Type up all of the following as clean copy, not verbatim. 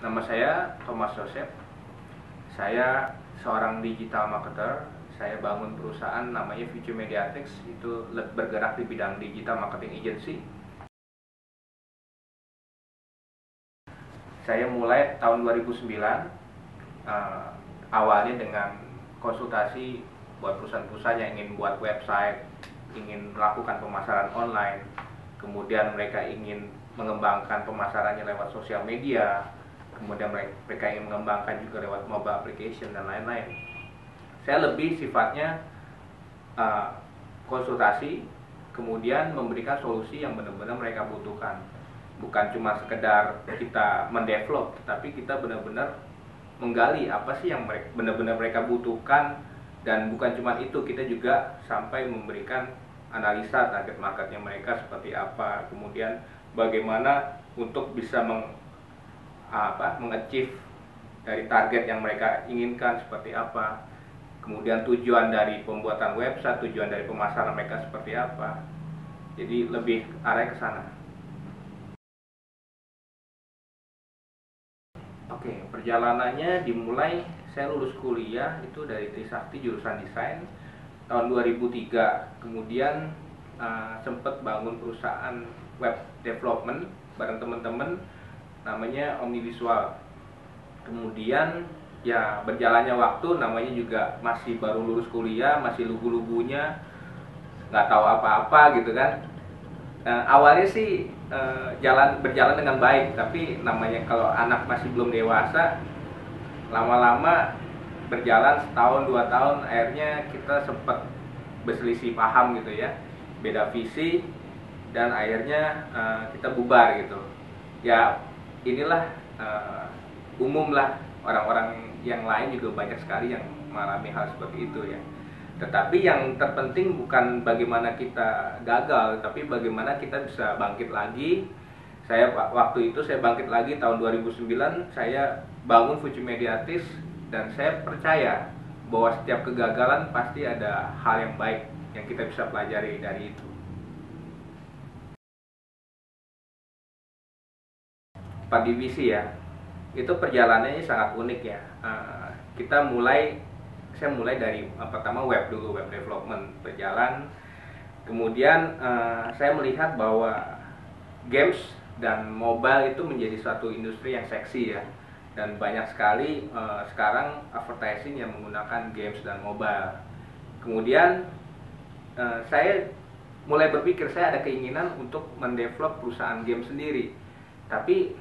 Nama saya Thomas Joseph. Saya seorang digital marketer. Saya bangun perusahaan namanya Future Mediatics, itu bergerak di bidang digital marketing agency. Saya mulai tahun 2009, awalnya dengan konsultasi buat perusahaan-perusahaan yang ingin buat website, ingin melakukan pemasaran online, kemudian mereka ingin mengembangkan pemasarannya lewat sosial media, kemudian mereka ingin mengembangkan juga lewat mobile application dan lain-lain. Saya lebih sifatnya konsultasi, kemudian memberikan solusi yang benar-benar mereka butuhkan. Bukan cuma sekedar kita mendevelop, tapi kita benar-benar menggali apa sih yang benar-benar mereka butuhkan. Dan bukan cuma itu, kita juga sampai memberikan analisa target marketnya mereka seperti apa, kemudian bagaimana untuk bisa mengachieve dari target yang mereka inginkan seperti apa, kemudian tujuan dari pembuatan website, tujuan dari pemasaran mereka seperti apa. Jadi lebih arah ke sana. Oke, perjalanannya dimulai saya lulus kuliah itu dari Trisakti jurusan desain tahun 2003. Kemudian sempat bangun perusahaan web development bareng teman-teman namanya Omnivisual. Kemudian ya berjalannya waktu, namanya juga masih baru lulus kuliah, masih lugu-lugunya, nggak tahu apa-apa gitu kan. Awalnya sih berjalan dengan baik, tapi namanya kalau anak masih belum dewasa, lama-lama berjalan setahun 2 tahun, akhirnya kita sempat berselisih paham gitu ya, beda visi, dan akhirnya kita bubar gitu. Ya inilah umum lah, orang-orang yang lain juga banyak sekali yang mengalami hal seperti itu ya. Tetapi yang terpenting bukan bagaimana kita gagal, tapi bagaimana kita bisa bangkit lagi. Waktu itu saya bangkit lagi tahun 2009, saya bangun Future Mediatics, dan saya percaya bahwa setiap kegagalan pasti ada hal yang baik yang kita bisa pelajari dari itu. 4 divisi ya, itu perjalanannya sangat unik ya. Saya mulai dari pertama web dulu, web development berjalan. Kemudian saya melihat bahwa games dan mobile itu menjadi suatu industri yang seksi ya, dan banyak sekali sekarang advertising yang menggunakan games dan mobile. Kemudian saya mulai berpikir, saya ada keinginan untuk mendevelop perusahaan game sendiri, tapi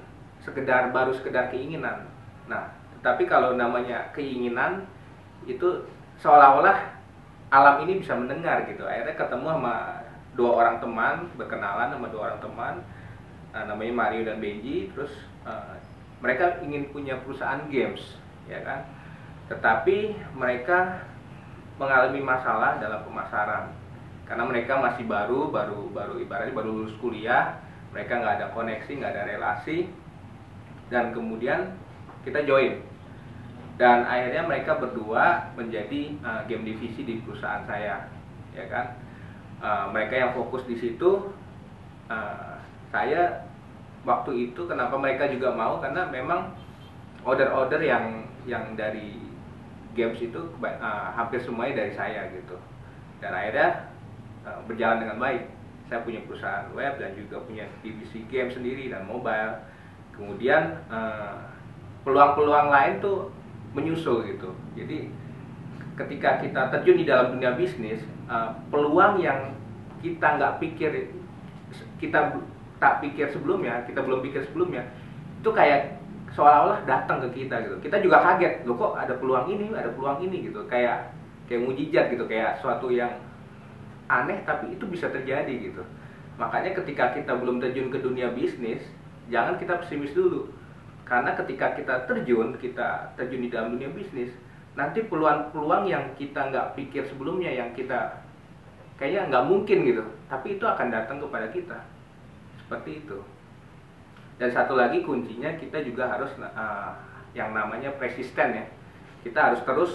baru sekedar keinginan. Nah, tapi kalau namanya keinginan itu seolah-olah alam ini bisa mendengar gitu. Akhirnya ketemu sama 2 orang teman, berkenalan sama 2 orang teman, namanya Mario dan Benji. Terus mereka ingin punya perusahaan games ya kan, tetapi mereka mengalami masalah dalam pemasaran karena mereka masih baru ibaratnya baru lulus kuliah, mereka nggak ada koneksi, nggak ada relasi. Dan kemudian kita join, dan akhirnya mereka berdua menjadi game divisi di perusahaan saya ya kan. Mereka yang fokus di situ, saya waktu itu kenapa mereka juga mau, karena memang order-order yang dari games itu hampir semuanya dari saya gitu. Dan akhirnya berjalan dengan baik. Saya punya perusahaan web dan juga punya divisi game sendiri dan mobile. Kemudian peluang-peluang lain tuh menyusul gitu. Jadi ketika kita terjun di dalam dunia bisnis, peluang yang kita tak pikir sebelumnya, kita belum pikir sebelumnya, itu kayak seolah-olah datang ke kita gitu. Kita juga kaget, loh kok ada peluang ini gitu. Kayak mujizat gitu, kayak suatu yang aneh tapi itu bisa terjadi gitu. Makanya ketika kita belum terjun ke dunia bisnis, jangan kita pesimis dulu. Karena ketika kita terjun di dalam dunia bisnis, nanti peluang-peluang yang kita nggak pikir sebelumnya, yang kita kayaknya nggak mungkin gitu, tapi itu akan datang kepada kita. Seperti itu. Dan satu lagi kuncinya, kita juga harus yang namanya persisten ya. Kita harus terus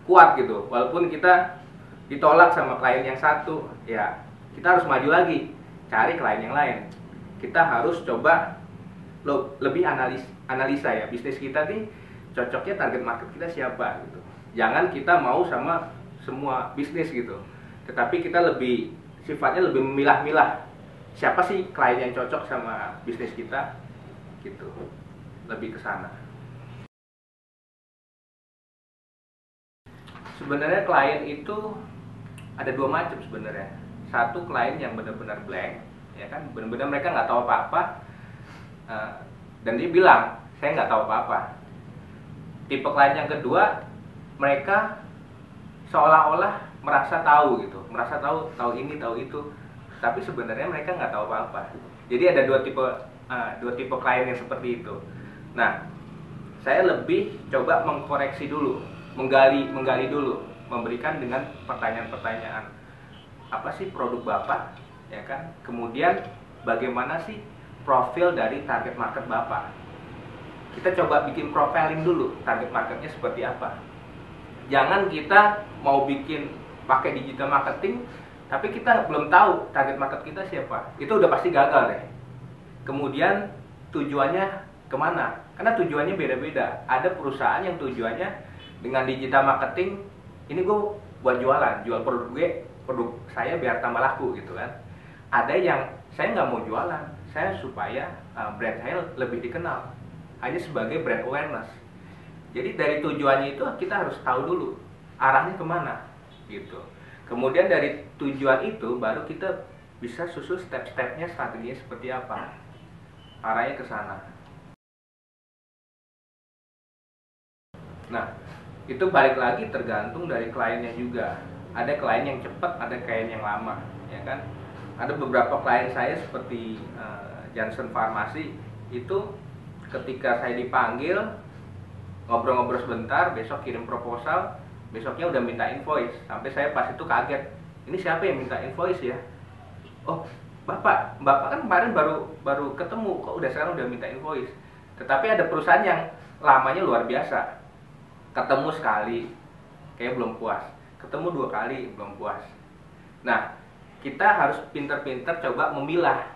kuat gitu. Walaupun kita ditolak sama klien yang satu, ya kita harus maju lagi, cari klien yang lain. Kita harus coba lebih analisa ya, bisnis kita nih cocoknya target market kita siapa gitu. Jangan kita mau sama semua bisnis gitu, tetapi kita sifatnya lebih memilah-milah siapa sih klien yang cocok sama bisnis kita gitu, lebih ke sana. Sebenarnya klien itu ada dua macam sebenarnya. Satu, klien yang benar-benar blank, ya kan, benar-benar mereka nggak tahu apa-apa, dan dia bilang saya nggak tahu apa-apa. Tipe klien yang kedua, mereka seolah-olah merasa tahu gitu, merasa tahu ini tahu itu, tapi sebenarnya mereka nggak tahu apa-apa. Jadi ada dua tipe klien yang seperti itu. Nah, saya lebih coba mengkoreksi dulu, menggali dulu, memberikan dengan pertanyaan-pertanyaan, apa sih produk Bapak, ya kan? Kemudian bagaimana sih profil dari target market Bapak? Kita coba bikin profiling dulu, target marketnya seperti apa. Jangan kita mau bikin pakai digital marketing, tapi kita belum tahu target market kita siapa. Itu udah pasti gagal deh. Kemudian tujuannya kemana? Karena tujuannya beda-beda. Ada perusahaan yang tujuannya dengan digital marketing, ini gue buat jual produk saya biar tambah laku gitu kan. Ada yang saya nggak mau jualan, saya supaya brand saya lebih dikenal, hanya sebagai brand awareness. Jadi dari tujuannya itu kita harus tahu dulu arahnya kemana gitu. Kemudian dari tujuan itu baru kita bisa susun step-stepnya, strateginya seperti apa, arahnya ke sana. Nah, itu balik lagi tergantung dari kliennya juga. Ada klien yang cepat, ada klien yang lama, ya kan. Ada beberapa klien saya seperti Johnson Farmasi itu, ketika saya dipanggil ngobrol-ngobrol sebentar, besok kirim proposal, besoknya udah minta invoice. Sampai saya pas itu kaget, ini siapa yang minta invoice ya? Oh, bapak kan kemarin baru ketemu, kok sekarang udah minta invoice. Tetapi ada perusahaan yang lamanya luar biasa, ketemu sekali kayak belum puas, ketemu 2 kali belum puas. Nah, kita harus pinter-pinter coba memilah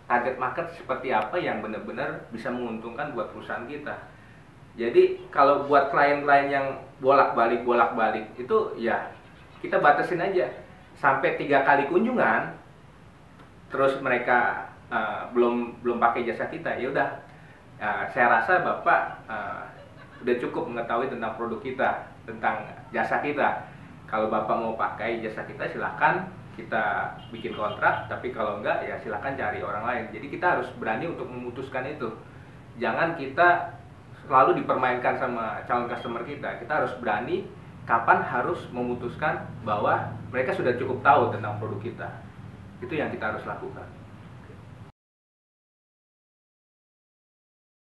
target market seperti apa yang benar-benar bisa menguntungkan buat perusahaan kita. Jadi kalau buat klien-klien yang bolak-balik itu ya kita batasin aja sampai 3 kali kunjungan, terus mereka belum pakai jasa kita, ya udah, saya rasa Bapak udah cukup mengetahui tentang produk kita, tentang jasa kita. Kalau Bapak mau pakai jasa kita, silahkan kita bikin kontrak, tapi kalau enggak ya silahkan cari orang lain. Jadi kita harus berani untuk memutuskan itu. Jangan kita selalu dipermainkan sama calon customer kita. Kita harus berani kapan harus memutuskan bahwa mereka sudah cukup tahu tentang produk kita. Itu yang kita harus lakukan.